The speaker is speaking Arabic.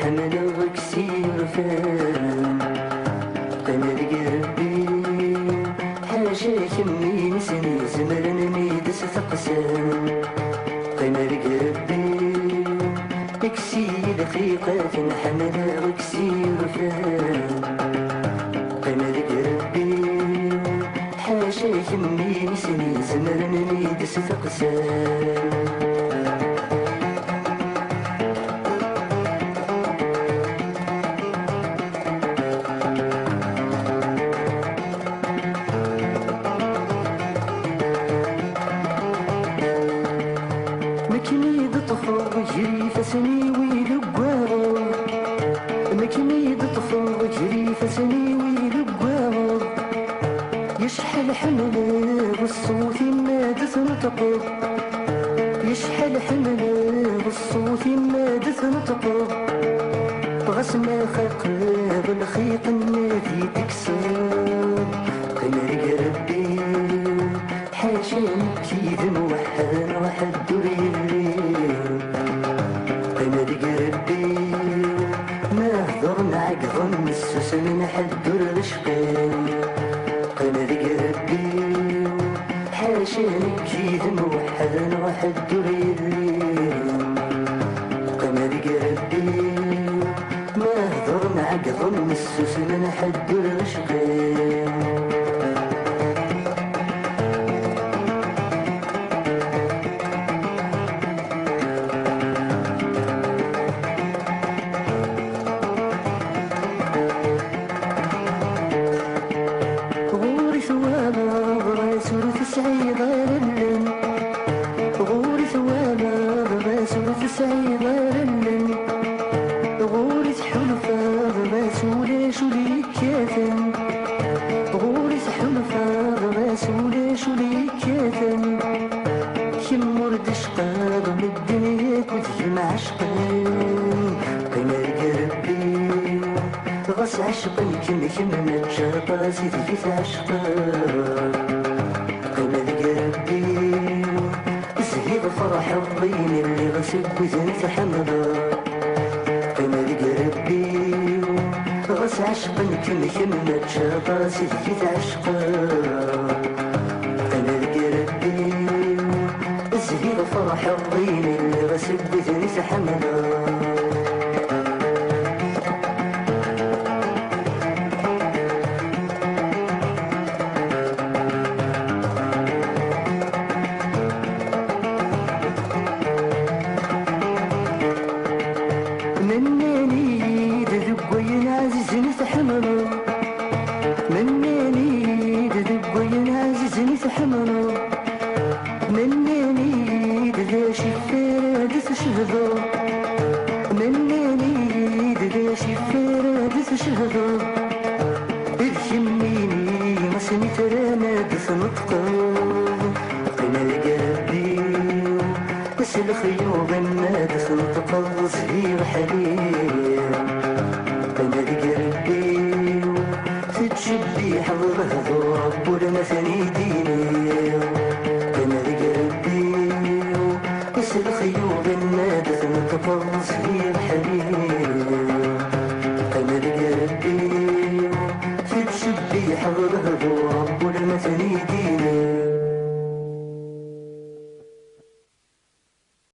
حملك سير فان قمر قربي حاجة كمي نسني زمرن ميدس ثقسان قمر قربي اكسي دقيقة حملك سير فان قمر قربي حاجة كمي نسني زمرن ميدس ثقسان مكني طفل يجري فسني ويلقاو مكني طفل يجري فسني ويلقاو يشحل حمله بالصوت ما تنطق يشحل حمله بالصوت ما تنطق غسمة خلق بالخيط النادي تكسر قمر قربي حاشا نكيد موحد واحد دوري قمر قربي ما هضر نعقض نسوس من حد الرشقين قمر قربي حاشا نكيد موحد واحد دوري قمر قربي ما هضر نعقض نسوس من حد الرشقين سورة السعيد للن غوري ثوانا ما سورة السعيد للن غوري حلفا ما سولي شولي كاثن غوري حلفا ما سولي شولي كاثن كم ورد شقاق من الدنيا كنت عشقين قمر قربي غص عشقا كم نتشاطا سيدي في عشقا فرح الضين اللي غسب وزنت حمضا قمر قربي غس عشقا كم نتشاطا سيدي عشقا قمر قربي الزهير فرح الضين اللي غسب وزنت حمضا مناني دذب عزيز نتحملو مناني دذب عزيز نتحملو مناني دذا شفارة تشهدو مناني دذا شفارة تشهدو إذ يميني ما سميت رانا تنطقو قمر قلبي بس الخيوط ما تنطق صغير حليم قمر قلبي تتشبي حضره ضرب ولا ثاني ديني قمر قلبي بس الخيوط ما تنطق صغير حليم